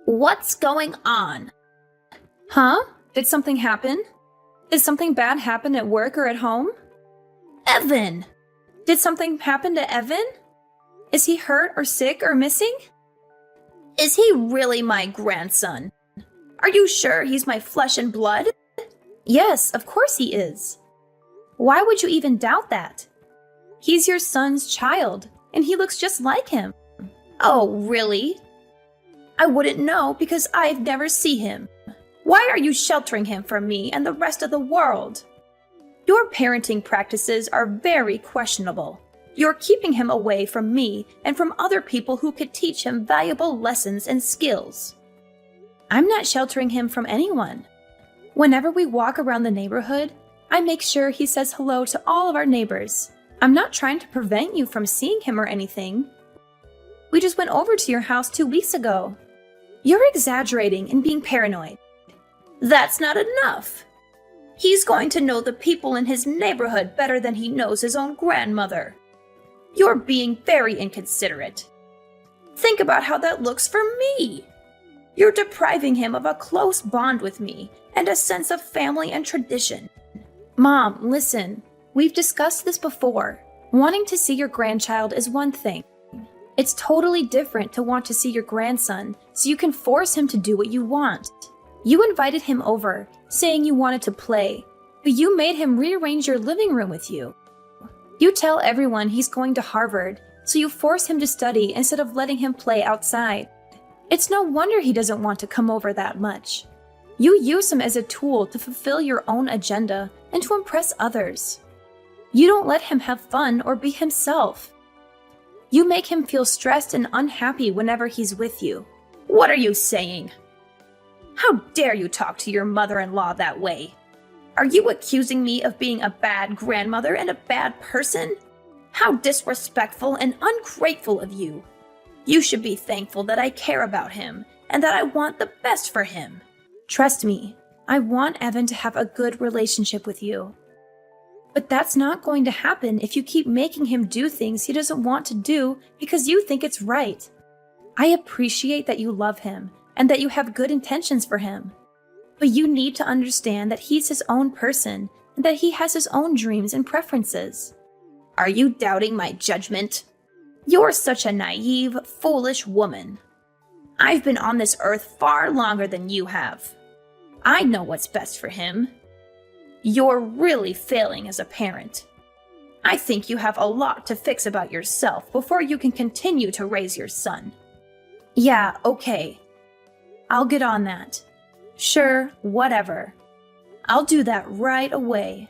What's going on? Huh? Did something happen? Did something bad happen at work or at home? Evan! Did something happen to Evan? Is he hurt or sick or missing? Is he really my grandson? Are you sure he's my flesh and blood? Yes, of course he is. Why would you even doubt that? He's your son's child, and he looks just like him. Oh, really? I wouldn't know because I've never seen him. Why are you sheltering him from me and the rest of the world? Your parenting practices are very questionable. You're keeping him away from me and from other people who could teach him valuable lessons and skills. I'm not sheltering him from anyone. Whenever we walk around the neighborhood, I make sure he says hello to all of our neighbors. I'm not trying to prevent you from seeing him or anything. We just went over to your house 2 weeks ago. You're exaggerating and being paranoid. That's not enough. He's going to know the people in his neighborhood better than he knows his own grandmother. You're being very inconsiderate. Think about how that looks for me. You're depriving him of a close bond with me and a sense of family and tradition. Mom, listen. We've discussed this before. Wanting to see your grandchild is one thing. It's totally different to want to see your grandson so you can force him to do what you want. You invited him over, saying you wanted to play, but you made him rearrange your living room with you. You tell everyone he's going to Harvard, so you force him to study instead of letting him play outside. It's no wonder he doesn't want to come over that much. You use him as a tool to fulfill your own agenda and to impress others. You don't let him have fun or be himself. You make him feel stressed and unhappy whenever he's with you. What are you saying? How dare you talk to your mother-in-law that way? Are you accusing me of being a bad grandmother and a bad person? How disrespectful and ungrateful of you. You should be thankful that I care about him and that I want the best for him. Trust me, I want Evan to have a good relationship with you. But that's not going to happen if you keep making him do things he doesn't want to do because you think it's right. I appreciate that you love him and that you have good intentions for him. But you need to understand that he's his own person and that he has his own dreams and preferences. Are you doubting my judgment? You're such a naive, foolish woman. I've been on this earth far longer than you have. I know what's best for him. You're really failing as a parent. I think you have a lot to fix about yourself before you can continue to raise your son. Yeah, okay. I'll get on that. Sure, whatever. I'll do that right away.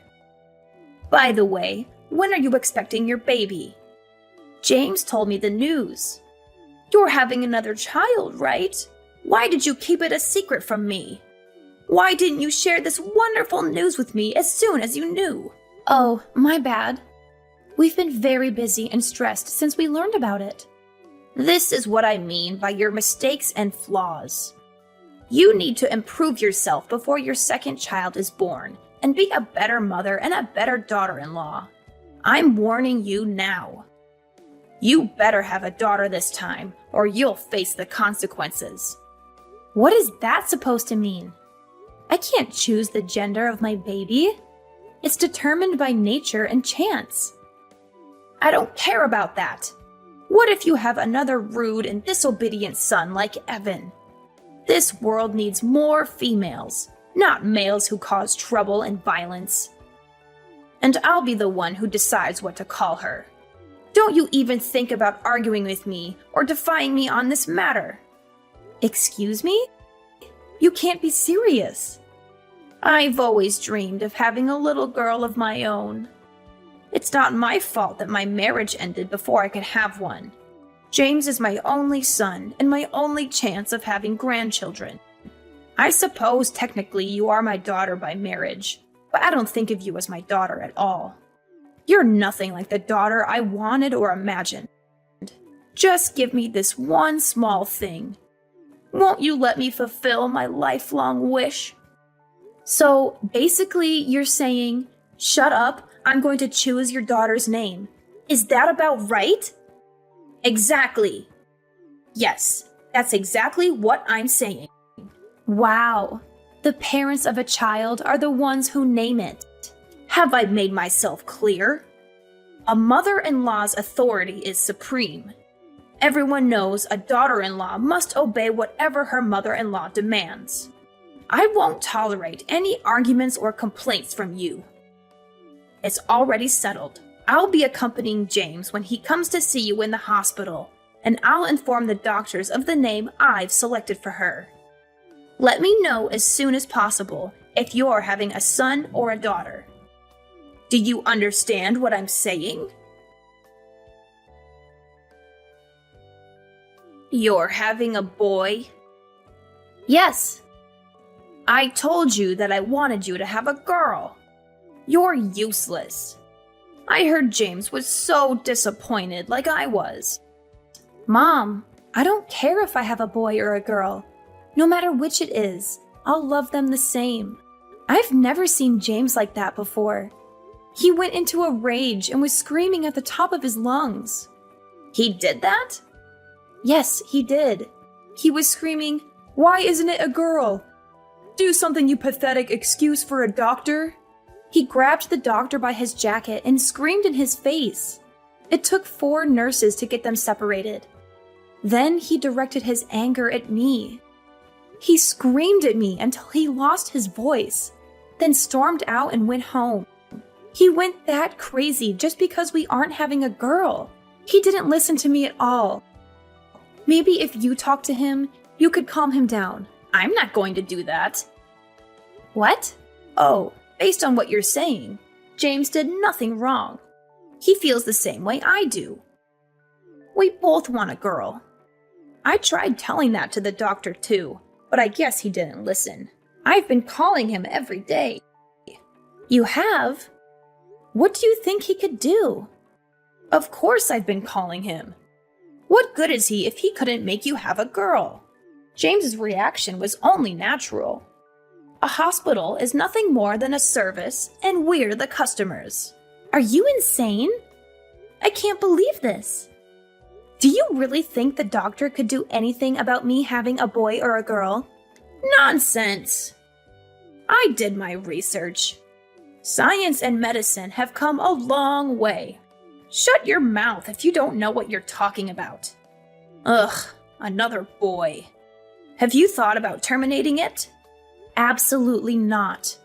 By the way, when are you expecting your baby? James told me the news. You're having another child, right? Why did you keep it a secret from me? Why didn't you share this wonderful news with me as soon as you knew? Oh, my bad. We've been very busy and stressed since we learned about it. This is what I mean by your mistakes and flaws. You need to improve yourself before your second child is born and be a better mother and a better daughter-in-law. I'm warning you now. You better have a daughter this time or you'll face the consequences. What is that supposed to mean? I can't choose the gender of my baby. It's determined by nature and chance. I don't care about that. What if you have another rude and disobedient son like Evan? This world needs more females, not males who cause trouble and violence. And I'll be the one who decides what to call her. Don't you even think about arguing with me or defying me on this matter. Excuse me? You can't be serious. I've always dreamed of having a little girl of my own. It's not my fault that my marriage ended before I could have one. James is my only son and my only chance of having grandchildren. I suppose technically you are my daughter by marriage, but I don't think of you as my daughter at all. You're nothing like the daughter I wanted or imagined. Just give me this one small thing. Won't you let me fulfill my lifelong wish? So basically you're saying, shut up, I'm going to choose your daughter's name. Is that about right? Exactly. Yes, That's exactly what I'm saying. Wow. The parents of a child are the ones who name it. Have I made myself clear? A mother-in-law's authority is supreme. Everyone knows a daughter-in-law must obey whatever her mother-in-law demands. I won't tolerate any arguments or complaints from you. It's already settled. I'll be accompanying James when he comes to see you in the hospital, and I'll inform the doctors of the name I've selected for her. Let me know as soon as possible if you're having a son or a daughter. Do you understand what I'm saying? You're having a boy? Yes. I told you that I wanted you to have a girl. You're useless. I heard James was so disappointed like I was. Mom, I don't care if I have a boy or a girl. No matter which it is, I'll love them the same. I've never seen James like that before. He went into a rage and was screaming at the top of his lungs. He did that? Yes, he did. He was screaming, "Why isn't it a girl? Do something, you pathetic excuse for a doctor." He grabbed the doctor by his jacket and screamed in his face. It took 4 nurses to get them separated. Then he directed his anger at me. He screamed at me until he lost his voice, then stormed out and went home. He went that crazy just because we aren't having a girl. He didn't listen to me at all. Maybe if you talk to him, you could calm him down. I'm not going to do that. What? Oh, based on what you're saying, James did nothing wrong. He feels the same way I do. We both want a girl. I tried telling that to the doctor too, but I guess he didn't listen. I've been calling him every day. You have? What do you think he could do? Of course I've been calling him. What good is he if he couldn't make you have a girl? James's reaction was only natural. A hospital is nothing more than a service, and we're the customers. Are you insane? I can't believe this. Do you really think the doctor could do anything about me having a boy or a girl? Nonsense! I did my research. Science and medicine have come a long way. Shut your mouth if you don't know what you're talking about. Ugh, another boy. Have you thought about terminating it? Absolutely not.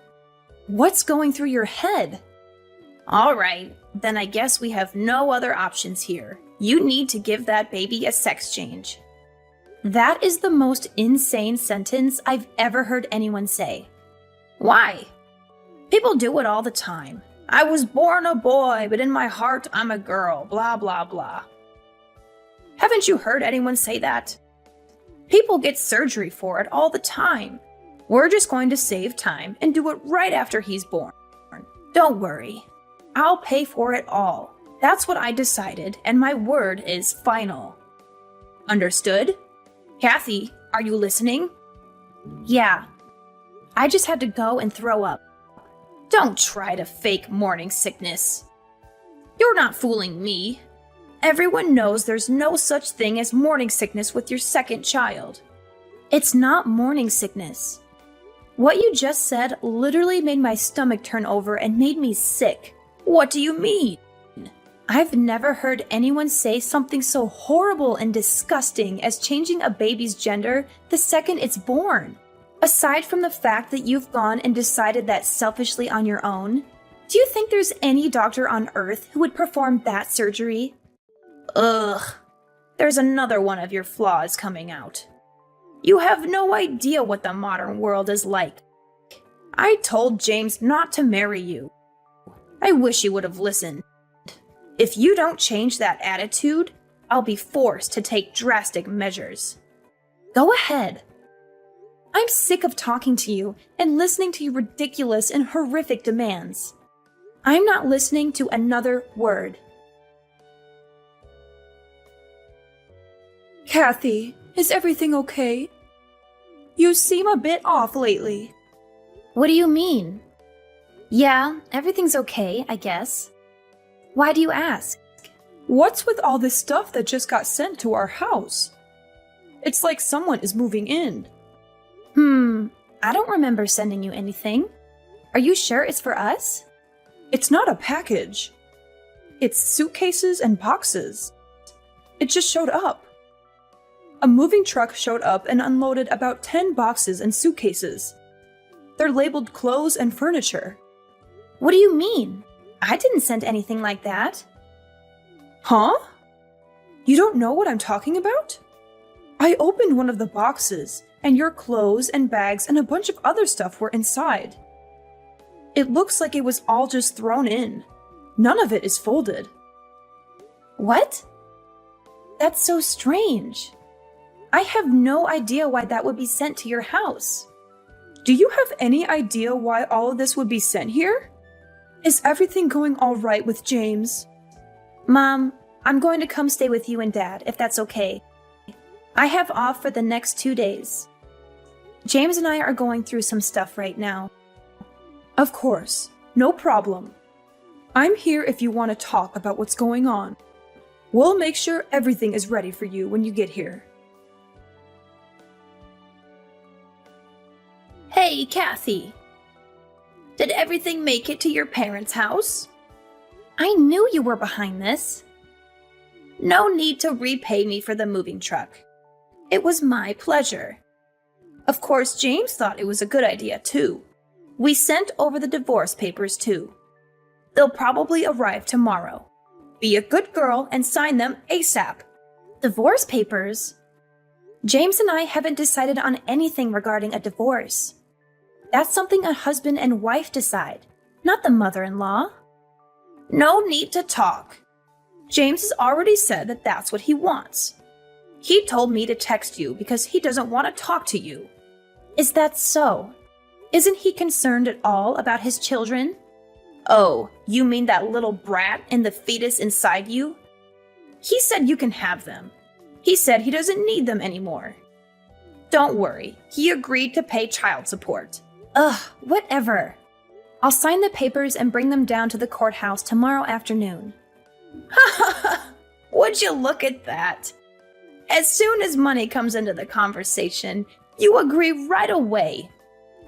What's going through your head? All right, then I guess we have no other options here. You need to give that baby a sex change. That is the most insane sentence I've ever heard anyone say. Why? People do it all the time. I was born a boy, but in my heart I'm a girl, blah, blah, blah. Haven't you heard anyone say that? People get surgery for it all the time. We're just going to save time and do it right after he's born. Don't worry. I'll pay for it all. That's what I decided, and my word is final. Understood? Kathy, are you listening? Yeah. I just had to go and throw up. Don't try to fake morning sickness. You're not fooling me. Everyone knows there's no such thing as morning sickness with your second child. It's not morning sickness. What you just said literally made my stomach turn over and made me sick. What do you mean? I've never heard anyone say something so horrible and disgusting as changing a baby's gender the second it's born. Aside from the fact that you've gone and decided that selfishly on your own, do you think there's any doctor on earth who would perform that surgery? Ugh, there's another one of your flaws coming out. You have no idea what the modern world is like. I told James not to marry you. I wish he would have listened. If you don't change that attitude, I'll be forced to take drastic measures. Go ahead. I'm sick of talking to you and listening to your ridiculous and horrific demands. I'm not listening to another word. Kathy, is everything okay? You seem a bit off lately. What do you mean? Yeah, everything's okay, I guess. Why do you ask? What's with all this stuff that just got sent to our house? It's like someone is moving in. I don't remember sending you anything. Are you sure it's for us? It's not a package. It's suitcases and boxes. It just showed up. A moving truck showed up and unloaded about 10 boxes and suitcases. They're labeled clothes and furniture. What do you mean? I didn't send anything like that. Huh? You don't know what I'm talking about? I opened one of the boxes, and your clothes and bags and a bunch of other stuff were inside. It looks like it was all just thrown in. None of it is folded. What? That's so strange. I have no idea why that would be sent to your house. Do you have any idea why all of this would be sent here? Is everything going all right with James? Mom, I'm going to come stay with you and Dad, if that's okay. I have off for the next 2 days. James and I are going through some stuff right now. Of course, no problem. I'm here if you want to talk about what's going on. We'll make sure everything is ready for you when you get here. Hey, Kathy. Did everything make it to your parents' house? I knew you were behind this. No need to repay me for the moving truck. It was my pleasure. Of course, James thought it was a good idea, too. We sent over the divorce papers, too. They'll probably arrive tomorrow. Be a good girl and sign them ASAP. Divorce papers? James and I haven't decided on anything regarding a divorce. That's something a husband and wife decide, not the mother-in-law. No need to talk. James has already said that that's what he wants. He told me to text you because he doesn't want to talk to you. Is that so? Isn't he concerned at all about his children? Oh, you mean that little brat and the fetus inside you? He said you can have them. He said he doesn't need them anymore. Don't worry, he agreed to pay child support. Ugh, whatever. I'll sign the papers and bring them down to the courthouse tomorrow afternoon. Would you look at that? As soon as money comes into the conversation, you agree right away.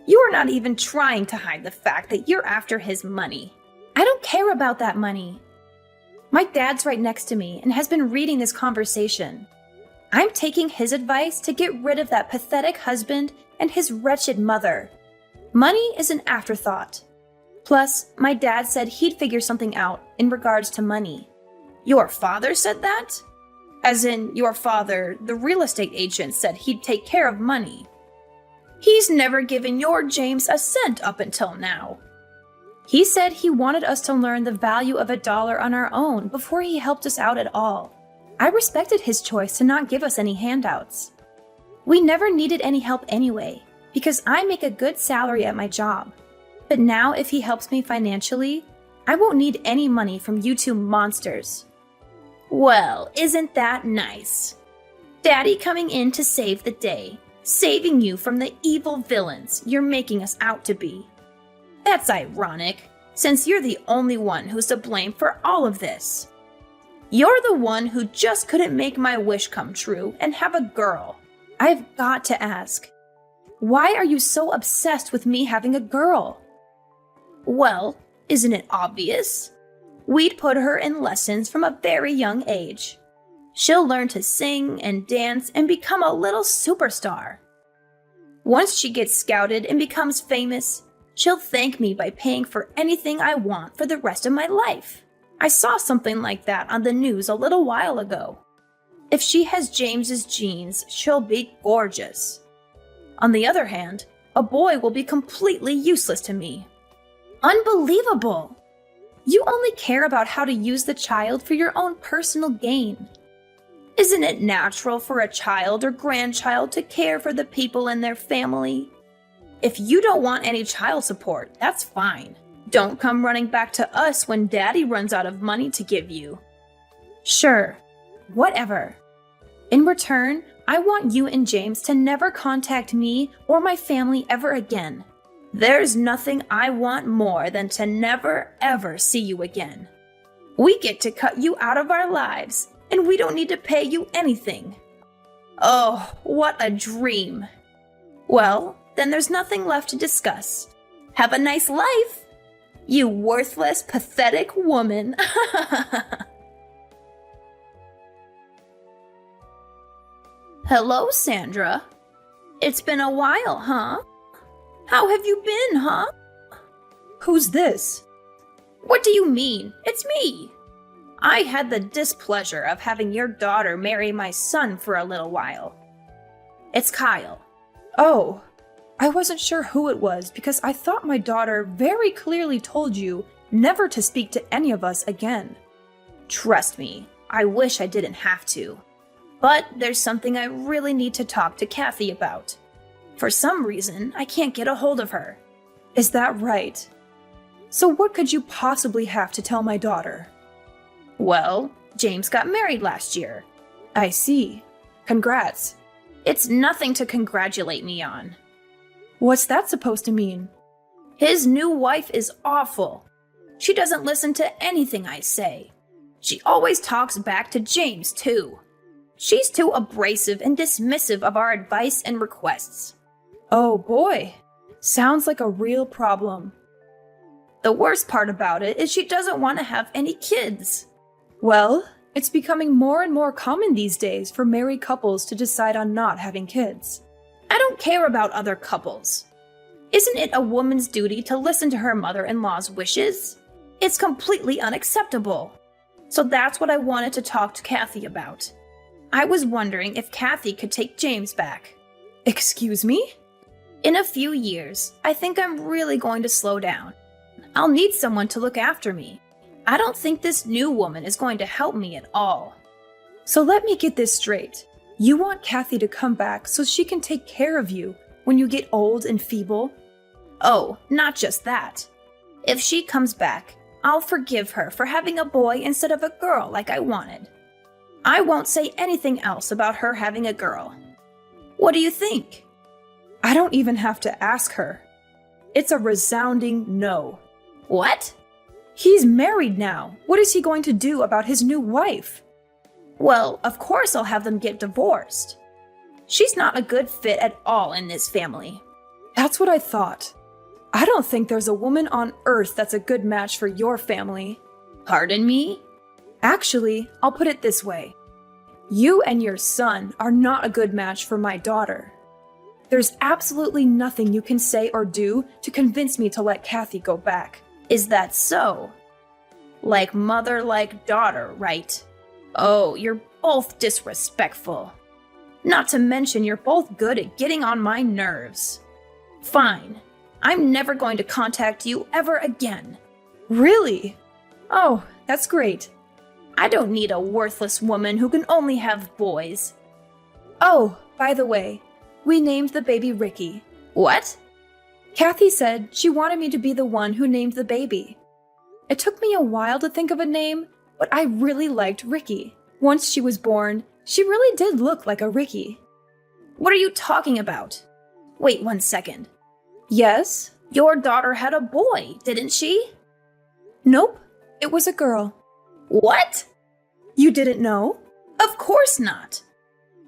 You are not even trying to hide the fact that you're after his money. I don't care about that money. My dad's right next to me and has been reading this conversation. I'm taking his advice to get rid of that pathetic husband and his wretched mother. Money is an afterthought. Plus, my dad said he'd figure something out in regards to money. Your father said that? As in, your father, the real estate agent, said he'd take care of money. He's never given your James a cent up until now. He said he wanted us to learn the value of $1 on our own before he helped us out at all. I respected his choice to not give us any handouts. We never needed any help anyway, because I make a good salary at my job. But now if he helps me financially, I won't need any money from you two monsters. Well, isn't that nice? Daddy coming in to save the day, saving you from the evil villains you're making us out to be. That's ironic, since you're the only one who's to blame for all of this. You're the one who just couldn't make my wish come true and have a girl. I've got to ask, why are you so obsessed with me having a girl? Well, isn't it obvious? We'd put her in lessons from a very young age. She'll learn to sing and dance and become a little superstar. Once she gets scouted and becomes famous, she'll thank me by paying for anything I want for the rest of my life. I saw something like that on the news a little while ago. If she has James's genes, she'll be gorgeous. On the other hand, a boy will be completely useless to me. Unbelievable! You only care about how to use the child for your own personal gain. Isn't it natural for a child or grandchild to care for the people in their family? If you don't want any child support, that's fine. Don't come running back to us when Daddy runs out of money to give you. Sure, whatever. In return, I want you and James to never contact me or my family ever again. There's nothing I want more than to never, ever see you again. We get to cut you out of our lives, and we don't need to pay you anything. Oh, what a dream. Well, then there's nothing left to discuss. Have a nice life, you worthless, pathetic woman. Hello, Sandra. It's been a while, huh? How have you been, huh? Who's this? What do you mean? It's me. I had the displeasure of having your daughter marry my son for a little while. It's Kyle. Oh, I wasn't sure who it was because I thought my daughter very clearly told you never to speak to any of us again. Trust me, I wish I didn't have to. But there's something I really need to talk to Kathy about. For some reason, I can't get a hold of her. Is that right? So what could you possibly have to tell my daughter? Well, James got married last year. I see. Congrats. It's nothing to congratulate me on. What's that supposed to mean? His new wife is awful. She doesn't listen to anything I say. She always talks back to James, too. She's too abrasive and dismissive of our advice and requests. Oh boy. Sounds like a real problem. The worst part about it is she doesn't want to have any kids. Well, it's becoming more and more common these days for married couples to decide on not having kids. I don't care about other couples. Isn't it a woman's duty to listen to her mother-in-law's wishes? It's completely unacceptable. So that's what I wanted to talk to Kathy about. I was wondering if Kathy could take James back. Excuse me? In a few years, I think I'm really going to slow down. I'll need someone to look after me. I don't think this new woman is going to help me at all. So let me get this straight. You want Kathy to come back so she can take care of you when you get old and feeble? Oh, not just that. If she comes back, I'll forgive her for having a boy instead of a girl like I wanted. I won't say anything else about her having a girl. What do you think? I don't even have to ask her. It's a resounding no. What? He's married now. What is he going to do about his new wife? Well, of course I'll have them get divorced. She's not a good fit at all in this family. That's what I thought. I don't think there's a woman on earth that's a good match for your family. Pardon me? Actually, I'll put it this way. You and your son are not a good match for my daughter. There's absolutely nothing you can say or do to convince me to let Kathy go back. Is that so? Like mother, like daughter, right? Oh, you're both disrespectful. Not to mention you're both good at getting on my nerves. Fine. I'm never going to contact you ever again. Really? Oh, that's great. I don't need a worthless woman who can only have boys. Oh, by the way, we named the baby Ricky. What? Kathy said she wanted me to be the one who named the baby. It took me a while to think of a name, but I really liked Ricky. Once she was born, she really did look like a Ricky. What are you talking about? Wait 1 second. Yes? Your daughter had a boy, didn't she? Nope, it was a girl. What? You didn't know? Of course not.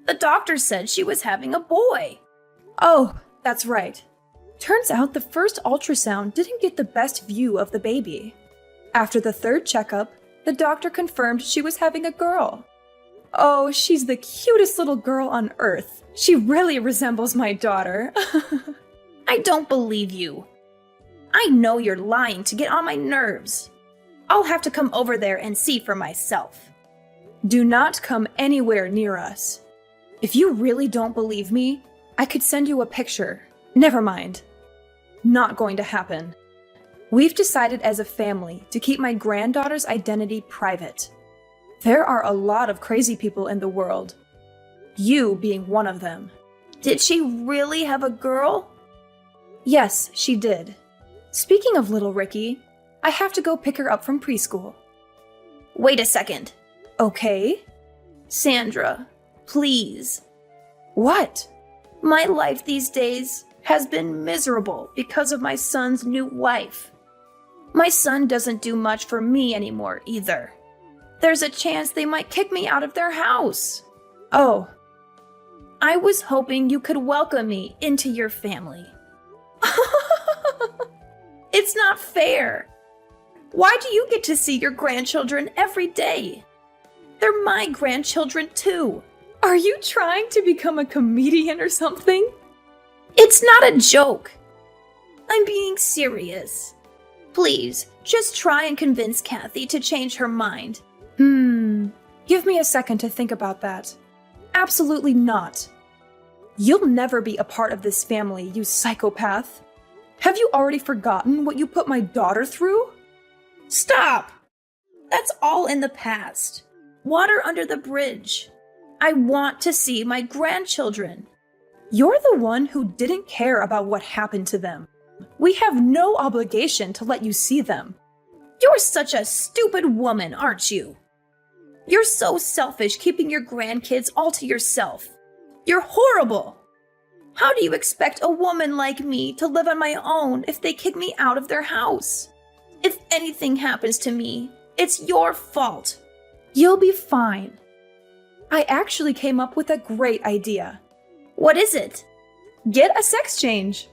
The doctor said she was having a boy. Oh, that's right. Turns out the first ultrasound didn't get the best view of the baby. After the third checkup, the doctor confirmed she was having a girl. Oh, she's the cutest little girl on earth. She really resembles my daughter. I don't believe you. I know you're lying to get on my nerves. I'll have to come over there and see for myself. Do not come anywhere near us. If you really don't believe me, I could send you a picture. Never mind. Not going to happen. We've decided as a family to keep my granddaughter's identity private. There are a lot of crazy people in the world. You being one of them. Did she really have a girl? Yes, she did. Speaking of little Ricky, I have to go pick her up from preschool. Wait a second. Okay? Sandra, please. What? My life these days has been miserable because of my son's new wife. My son doesn't do much for me anymore either. There's a chance they might kick me out of their house. Oh. I was hoping you could welcome me into your family. It's not fair. Why do you get to see your grandchildren every day? They're my grandchildren too. Are you trying to become a comedian or something? It's not a joke. I'm being serious. Please, just try and convince Kathy to change her mind. Give me a second to think about that. Absolutely not. You'll never be a part of this family, you psychopath. Have you already forgotten what you put my daughter through? Stop! That's all in the past. Water under the bridge. I want to see my grandchildren. You're the one who didn't care about what happened to them. We have no obligation to let you see them. You're such a stupid woman, aren't you? You're so selfish keeping your grandkids all to yourself. You're horrible. How do you expect a woman like me to live on my own if they kick me out of their house? If anything happens to me, it's your fault. You'll be fine. I actually came up with a great idea. What is it? Get a sex change.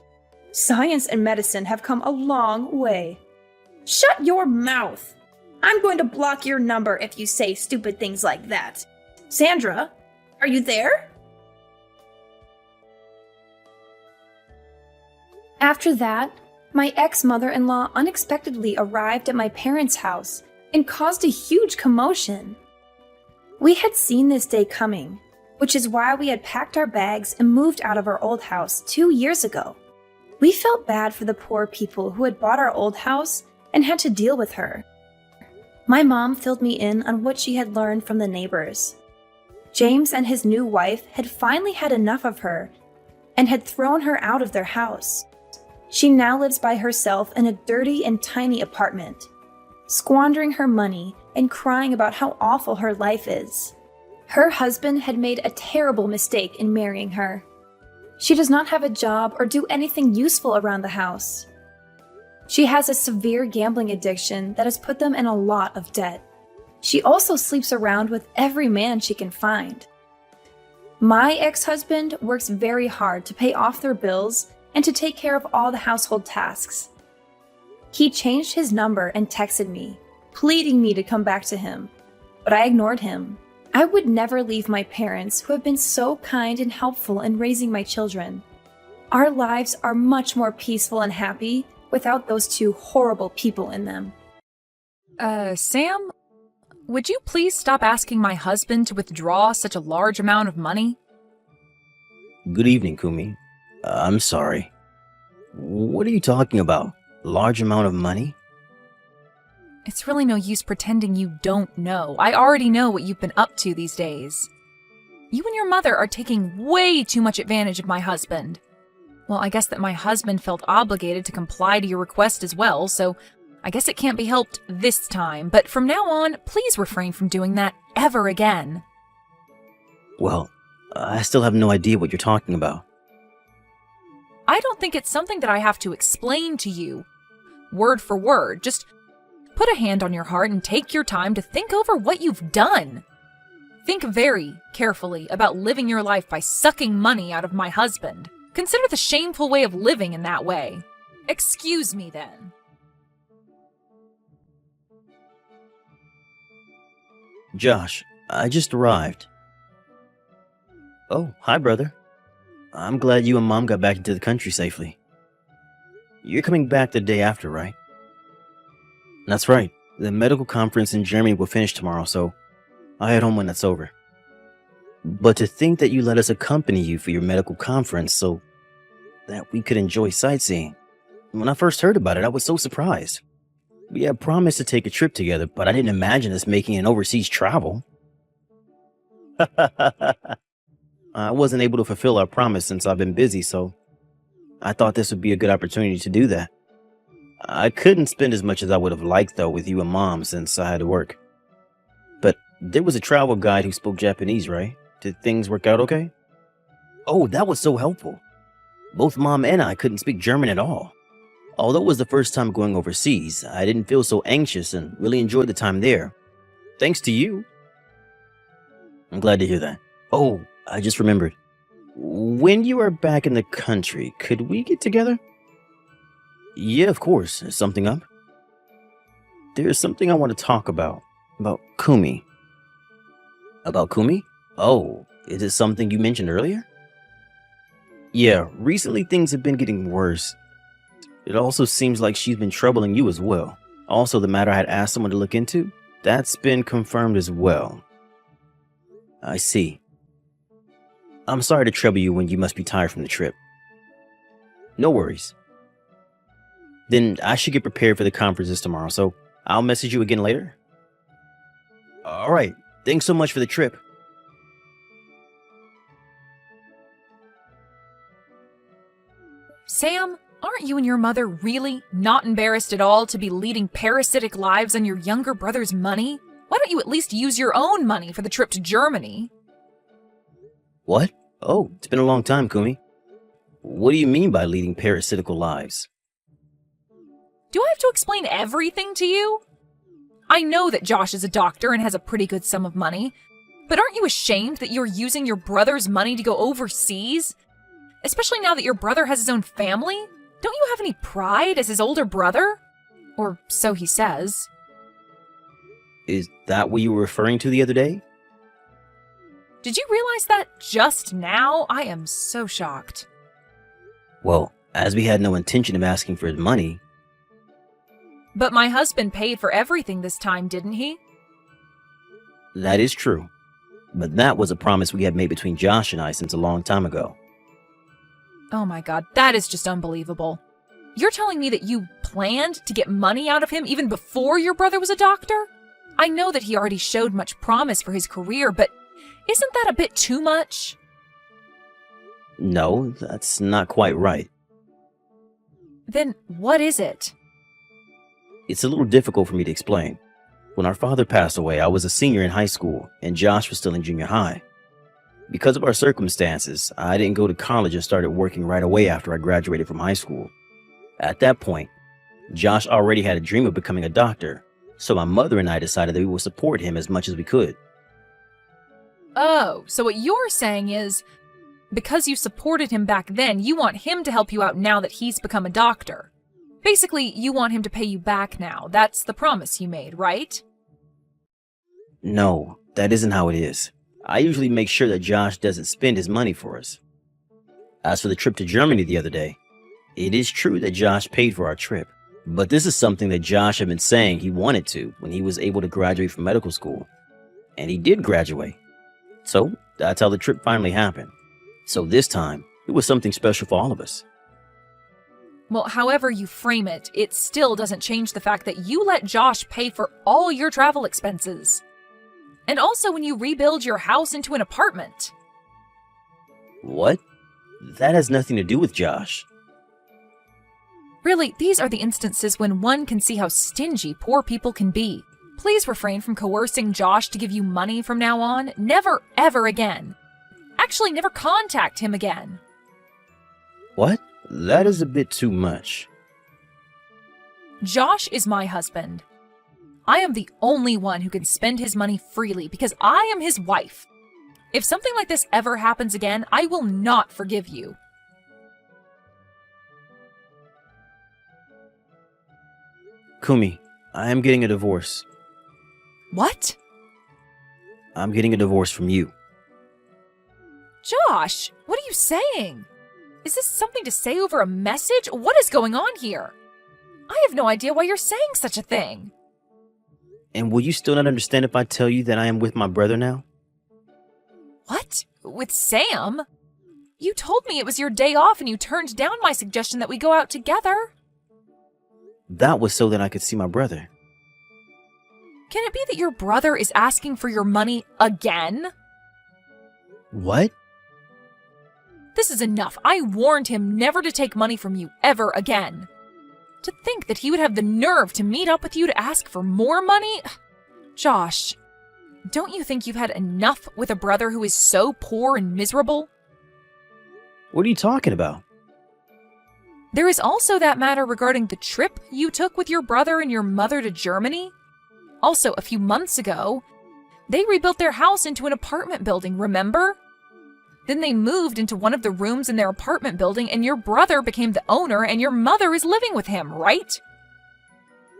Science and medicine have come a long way. Shut your mouth. I'm going to block your number if you say stupid things like that. Sandra, are you there? After that, my ex-mother-in-law unexpectedly arrived at my parents' house and caused a huge commotion. We had seen this day coming, which is why we had packed our bags and moved out of our old house 2 years ago. We felt bad for the poor people who had bought our old house and had to deal with her. My mom filled me in on what she had learned from the neighbors. James and his new wife had finally had enough of her and had thrown her out of their house. She now lives by herself in a dirty and tiny apartment, squandering her money and crying about how awful her life is. Her husband had made a terrible mistake in marrying her. She does not have a job or do anything useful around the house. She has a severe gambling addiction that has put them in a lot of debt. She also sleeps around with every man she can find. My ex-husband works very hard to pay off their bills and to take care of all the household tasks. He changed his number and texted me, pleading me to come back to him, but I ignored him. I would never leave my parents, who have been so kind and helpful in raising my children. Our lives are much more peaceful and happy without those two horrible people in them. Sam? Would you please stop asking my husband to withdraw such a large amount of money? Good evening, Kumi. I'm sorry. What are you talking about? Large amount of money? It's really no use pretending you don't know. I already know what you've been up to these days. You and your mother are taking way too much advantage of my husband. Well, I guess that my husband felt obligated to comply to your request as well, so I guess it can't be helped this time. But from now on, please refrain from doing that ever again. Well, I still have no idea what you're talking about. I don't think it's something that I have to explain to you, word for word. Just put a hand on your heart and take your time to think over what you've done. Think very carefully about living your life by sucking money out of my husband. Consider the shameful way of living in that way. Excuse me, then. Josh, I just arrived. Oh, hi, brother. I'm glad you and Mom got back into the country safely. You're coming back the day after, right? That's right. The medical conference in Germany will finish tomorrow, so I'll head home when that's over. But to think that you let us accompany you for your medical conference so that we could enjoy sightseeing. When I first heard about it, I was so surprised. We had promised to take a trip together, but I didn't imagine us making an overseas travel. I wasn't able to fulfill our promise since I've been busy, so I thought this would be a good opportunity to do that. I couldn't spend as much as I would have liked, though, with you and Mom since I had to work. But there was a travel guide who spoke Japanese, right? Did things work out okay? Oh, that was so helpful. Both Mom and I couldn't speak German at all. Although it was the first time going overseas, I didn't feel so anxious and really enjoyed the time there. Thanks to you. I'm glad to hear that. Oh, I just remembered. When you are back in the country, could we get together? Yeah, of course. Is something up? There's something I want to talk about. About Kumi. About Kumi? Oh, is it something you mentioned earlier? Yeah, recently things have been getting worse. It also seems like she's been troubling you as well. Also, the matter I had asked someone to look into, that's been confirmed as well. I see. I'm sorry to trouble you when you must be tired from the trip. No worries. Then I should get prepared for the conferences tomorrow, so I'll message you again later. Alright, thanks so much for the trip. Sam, aren't you and your mother really not embarrassed at all to be leading parasitic lives on your younger brother's money? Why don't you at least use your own money for the trip to Germany? What? Oh, it's been a long time, Kumi. What do you mean by leading parasitical lives? Do I have to explain everything to you? I know that Josh is a doctor and has a pretty good sum of money, but aren't you ashamed that you're using your brother's money to go overseas? Especially now that your brother has his own family? Don't you have any pride as his older brother? Or so he says. Is that what you were referring to the other day? Did you realize that just now? I am so shocked. Well, as we had no intention of asking for his money. But my husband paid for everything this time, didn't he? That is true. But that was a promise we had made between Josh and I since a long time ago. Oh my god, that is just unbelievable. You're telling me that you planned to get money out of him even before your brother was a doctor? I know that he already showed much promise for his career, but isn't that a bit too much? No, that's not quite right. Then what is it? It's a little difficult for me to explain. When our father passed away, I was a senior in high school, and Josh was still in junior high. Because of our circumstances, I didn't go to college and started working right away after I graduated from high school. At that point, Josh already had a dream of becoming a doctor, so my mother and I decided that we would support him as much as we could. Oh, so what you're saying is, because you supported him back then, you want him to help you out now that he's become a doctor. Basically, you want him to pay you back now. That's the promise you made, right? No, that isn't how it is. I usually make sure that Josh doesn't spend his money for us. As for the trip to Germany the other day, it is true that Josh paid for our trip. But this is something that Josh had been saying he wanted to when he was able to graduate from medical school. And he did graduate. So that's how the trip finally happened. So this time, it was something special for all of us. Well, however you frame it, it still doesn't change the fact that you let Josh pay for all your travel expenses. And also when you rebuild your house into an apartment. What? That has nothing to do with Josh. Really, these are the instances when one can see how stingy poor people can be. Please refrain from coercing Josh to give you money from now on. Never, ever again. Actually, never contact him again. What? That is a bit too much. Josh is my husband. I am the only one who can spend his money freely because I am his wife. If something like this ever happens again, I will not forgive you. Kumi, I am getting a divorce. What? I'm getting a divorce from you. Josh, what are you saying? Is this something to say over a message? What is going on here? I have no idea why you're saying such a thing. And will you still not understand if I tell you that I am with my brother now? What? With Sam? You told me it was your day off and you turned down my suggestion that we go out together. That was so that I could see my brother. Can it be that your brother is asking for your money again? What? This is enough. I warned him never to take money from you ever again. To think that he would have the nerve to meet up with you to ask for more money? Josh, don't you think you've had enough with a brother who is so poor and miserable? What are you talking about? There is also that matter regarding the trip you took with your brother and your mother to Germany. Also, a few months ago, they rebuilt their house into an apartment building, remember? Then they moved into one of the rooms in their apartment building and your brother became the owner and your mother is living with him, right?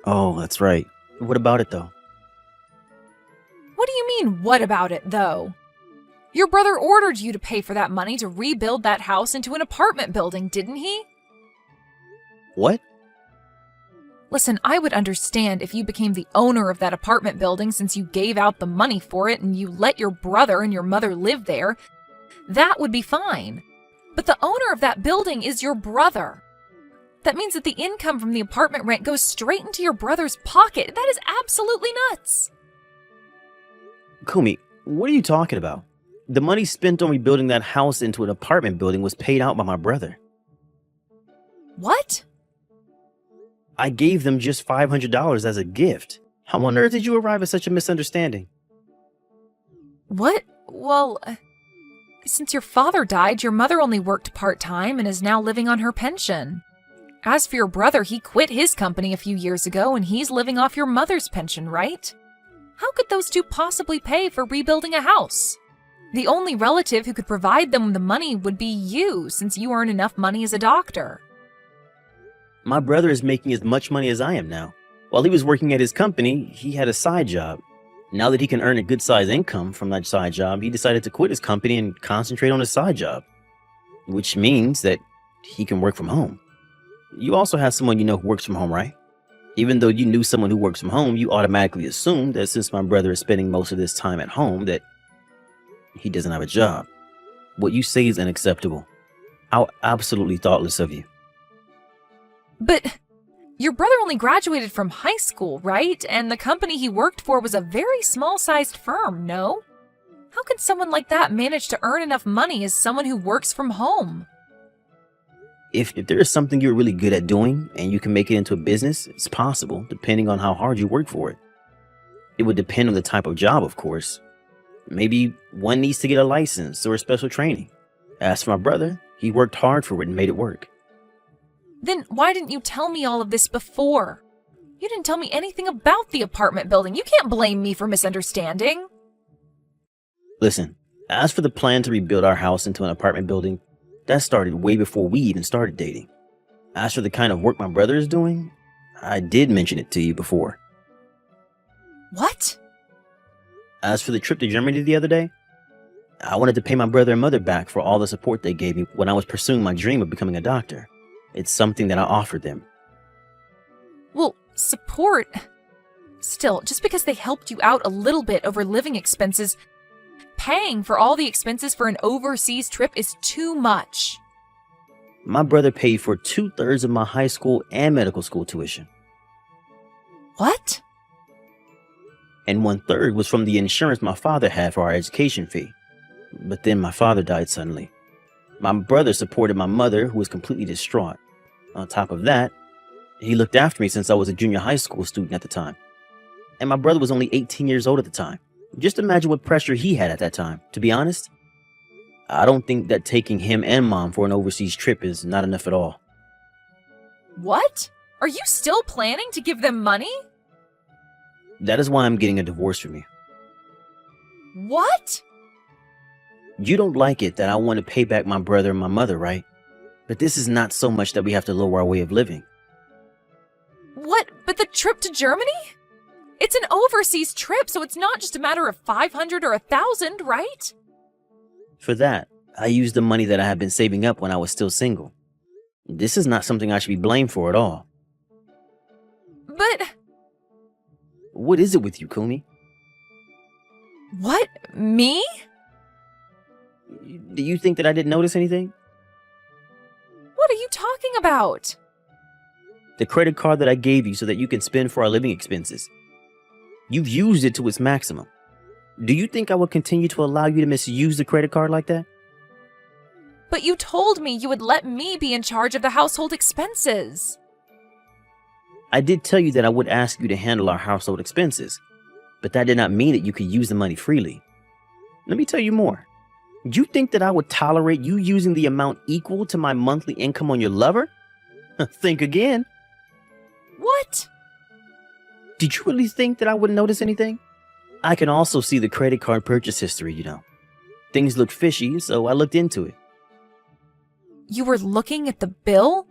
Oh, that's right. What about it, though? What do you mean, what about it, though? Your brother ordered you to pay for that money to rebuild that house into an apartment building, didn't he? What? Listen, I would understand if you became the owner of that apartment building since you gave out the money for it and you let your brother and your mother live there. That would be fine. But the owner of that building is your brother. That means that the income from the apartment rent goes straight into your brother's pocket. That is absolutely nuts. Kumi, what are you talking about? The money spent on rebuilding that house into an apartment building was paid out by my brother. What? I gave them just $500 as a gift. How on earth did you arrive at such a misunderstanding? What? Well, since your father died, your mother only worked part-time and is now living on her pension. As for your brother, he quit his company a few years ago and he's living off your mother's pension, right? How could those two possibly pay for rebuilding a house? The only relative who could provide them the money would be you, since you earn enough money as a doctor. My brother is making as much money as I am now. While he was working at his company, he had a side job. Now that he can earn a good-sized income from that side job, he decided to quit his company and concentrate on his side job, which means that he can work from home. You also have someone you know who works from home, right? Even though you knew someone who works from home, you automatically assumed that since my brother is spending most of his time at home, that he doesn't have a job. What you say is unacceptable. How absolutely thoughtless of you. But your brother only graduated from high school, right? And the company he worked for was a very small-sized firm, no? How could someone like that manage to earn enough money as someone who works from home? If there is something you're really good at doing and you can make it into a business, it's possible, depending on how hard you work for it. It would depend on the type of job, of course. Maybe one needs to get a license or a special training. As for my brother, he worked hard for it and made it work. Then why didn't you tell me all of this before? You didn't tell me anything about the apartment building. You can't blame me for misunderstanding. Listen, as for the plan to rebuild our house into an apartment building, that started way before we even started dating. As for the kind of work my brother is doing, I did mention it to you before. What? As for the trip to Germany the other day, I wanted to pay my brother and mother back for all the support they gave me when I was pursuing my dream of becoming a doctor. It's something that I offered them. Well, support. Still, just because they helped you out a little bit over living expenses, paying for all the expenses for an overseas trip is too much. My brother paid for 2/3 of my high school and medical school tuition. What? And 1/3 was from the insurance my father had for our education fee. But then my father died suddenly. My brother supported my mother, who was completely distraught. On top of that, he looked after me since I was a junior high school student at the time. And my brother was only 18 years old at the time. Just imagine what pressure he had at that time. To be honest, I don't think that taking him and mom for an overseas trip is not enough at all. What? Are you still planning to give them money? That is why I'm getting a divorce from you. What? You don't like it that I want to pay back my brother and my mother, right? But this is not so much that we have to lower our way of living. What? But the trip to Germany? It's an overseas trip, so it's not just a matter of 500 or 1,000, right? For that, I used the money that I had been saving up when I was still single. This is not something I should be blamed for at all. But... What is it with you, Kumi? What? Me? Do you think that I didn't notice anything? What are you talking about? The credit card that I gave you so that you can spend for our living expenses. You've used it to its maximum. Do you think I will continue to allow you to misuse the credit card like that? But you told me you would let me be in charge of the household expenses. I did tell you that I would ask you to handle our household expenses, but that did not mean that you could use the money freely. Let me tell you more. Do you think that I would tolerate you using the amount equal to my monthly income on your lover? Think again. What? Did you really think that I wouldn't notice anything? I can also see the credit card purchase history, you know. Things looked fishy, so I looked into it. You were looking at the bill?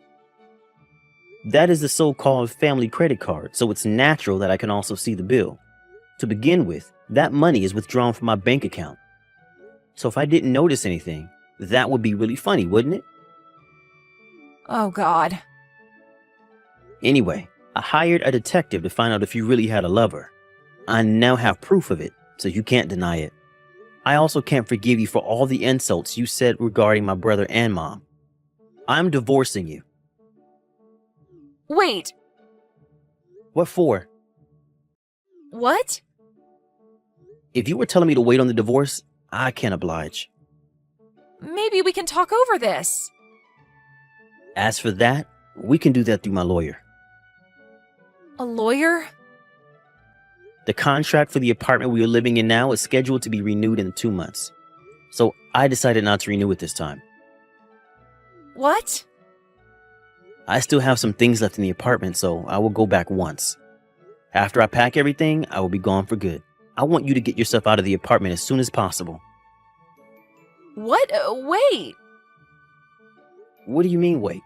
That is the so-called family credit card, so it's natural that I can also see the bill. To begin with, that money is withdrawn from my bank account. So if I didn't notice anything, that would be really funny, wouldn't it? Oh, God. Anyway, I hired a detective to find out if you really had a lover. I now have proof of it, so you can't deny it. I also can't forgive you for all the insults you said regarding my brother and mom. I'm divorcing you. Wait, What for? what? If you were telling me to wait on the divorce, I can't oblige. Maybe we can talk over this. As for that, we can do that through my lawyer. A lawyer? The contract for the apartment we are living in now is scheduled to be renewed in 2 months. So I decided not to renew it this time. What? I still have some things left in the apartment, so I will go back once. After I pack everything, I will be gone for good. I want you to get yourself out of the apartment as soon as possible. What? Wait. What do you mean, wait?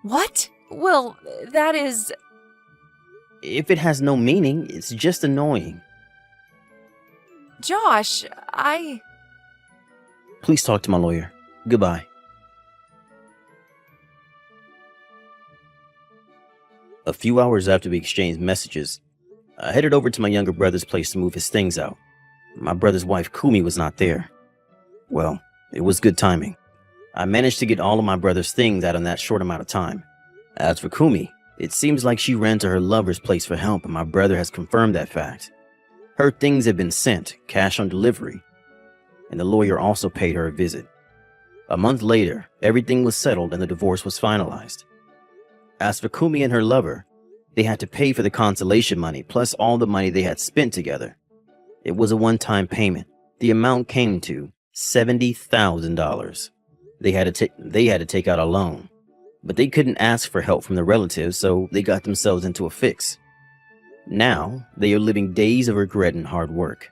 What? Well, that is... If it has no meaning, it's just annoying. Josh, Please talk to my lawyer. Goodbye. A few hours after we exchanged messages, I headed over to my younger brother's place to move his things out. My brother's wife, Kumi, was not there. Well, it was good timing. I managed to get all of my brother's things out in that short amount of time. As for Kumi, it seems like she ran to her lover's place for help, and my brother has confirmed that fact. Her things have been sent, cash on delivery, and the lawyer also paid her a visit. A month later, everything was settled and the divorce was finalized. As for Kumi and her lover, they had to pay for the consolation money plus all the money they had spent together. It was a one-time payment. The amount came to $70,000. They had to take out a loan, but they couldn't ask for help from the relatives, so they got themselves into a fix. Now, they are living days of regret and hard work.